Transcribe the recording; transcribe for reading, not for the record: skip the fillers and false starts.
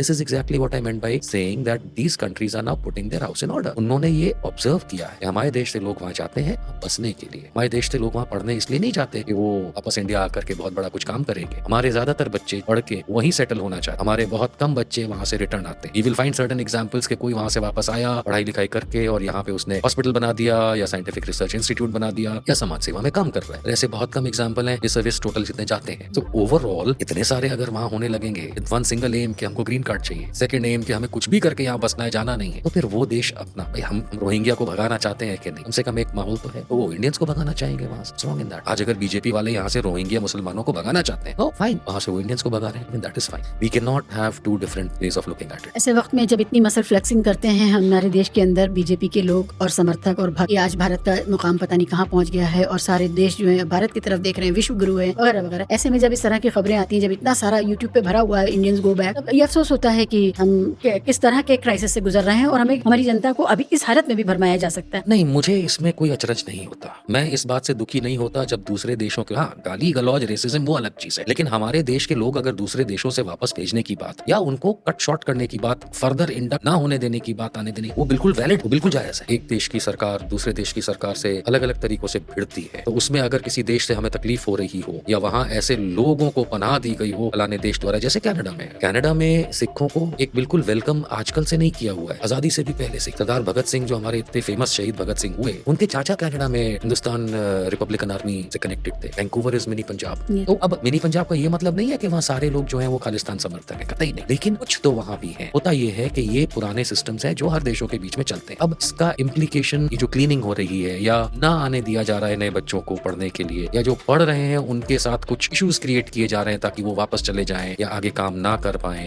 This is exactly what I meant by saying that these countries are now putting their house in order. उन्होंने ये observe किया है। हमारे देश से लोग वहां जाते हैं बसने के लिए, हमारे देश से लोग वहां पढ़ने इसलिए नहीं जाते कि वो वापस इंडिया आकर के बहुत बड़ा कुछ काम करेंगे। हमारे ज्यादातर बच्चे पढ़ के वहीं सेटल होना चाहते, हमारे बहुत कम बच्चे वहां से रिटर्न आते हैं। You will find certain examples के कोई वहां से वापस आया पढ़ाई लिखाई करके और यहाँ पे उसने हॉस्पिटल बना दिया या साइंटिफिक रिसर्च इंस्टीट्यूट बना दिया या समाज सेवा में काम कर रहा है। ऐसे बहुत कम एग्जाम्पल है सर्विस टोटल जितने जाते हैं। तो ओवरऑल इतने सारे अगर वहां होने लगेंगे, वन सिंगल एम कि हमको ग्रीन कार्ड चाहिए, सेकंड एम कि हमें कुछ भी करके यहाँ बसना है, जाना नहीं है, तो फिर वो देश अपना भाई हम रोहिंग्या को भगाना चाहते हैं कि नहीं, कम से कम एक माहौल तो है, तो वो इंडियंस को भगाना चाहेंगे वहां से। Wrong in that. आज अगर बीजेपी वाले यहाँ से रोहिंग्या मुसलमानों को भगाना चाहते हैं तो फाइन, वहां से वो इंडियंस को भगा रहे हैं, that is fine. We can not have two different ways of looking at it. ऐसे वक्त में जब इतनी मसल फ्लेक्सिंग करते हैं हमारे देश के अंदर बीजेपी के लोग और समर्थक और भक्त, आज भारत का मुकाम पता नहीं कहाँ पहुंच गया है और सारे देश जो है भारत की तरफ देख रहे हैं, विश्व गुरु है वगैरह वगैरह। ऐसे में जब इस तरह की खबरें आती हैं, जब इतना सारा यूट्यूब पे भरा हुआ है इंडियंस गो बैक, ये अफसोस होता है कि हम किस तरह के क्राइसिस से गुजर रहे हैं और हमें हमारी जनता को अभी इस हालत में भी भरमाया जा सकता है। नहीं, मुझे इसमें कोई अचरज नहीं होता। मैं इस बात से दुखी नहीं होता जब दूसरे देशों के, हाँ गाली गलौज रेसिज्म वो अलग चीज है, लेकिन हमारे देश के लोग अगर दूसरे देशों से वापस भेजने की बात या उनको कट शॉर्ट करने की बात, फर्दर इंडक्ट ना होने देने की बात आने देने, वो बिल्कुल वैलिड, वो बिल्कुल जायज है। एक देश की सरकार दूसरे देश की सरकार से अलग अलग तरीकों से भिड़ती है, तो उसमें अगर किसी देश से हमें तकलीफ हो रही हो या वहाँ ऐसे लोगों को पनाह दी गई हो फलाने देश द्वारा, जैसे कनाडा में सिखों को एक बिल्कुल वेलकम आजकल से नहीं किया हुआ है, आजादी से भी पहले से। सरदार भगत सिंह जो हमारे इतने फेमस शहीद भगत सिंह हुए, उनके चाचा कनाडा में हिंदुस्तान रिपब्लिकन आर्मी से कनेक्टेड थे। Vancouver is mini Punjab. तो अब मिनी पंजाब का ये मतलब नहीं है कि वहाँ सारे लोग जो हैं वो खालिस्तान समर्थक है, कतई नहीं, लेकिन कुछ तो वहाँ भी है। होता ये है कि ये पुराने सिस्टम्स हैं जो हर देशों के बीच में चलते हैं। अब इसका इम्प्लीकेशन, ये जो क्लीनिंग हो रही है या ना आने दिया जा रहा है नए बच्चों को पढ़ने के लिए, या जो पढ़ रहे हैं उनके साथ कुछ इश्यूज क्रिएट किए जा रहे हैं ताकि वो वापस चले जाएं या आगे काम ना कर पाएं,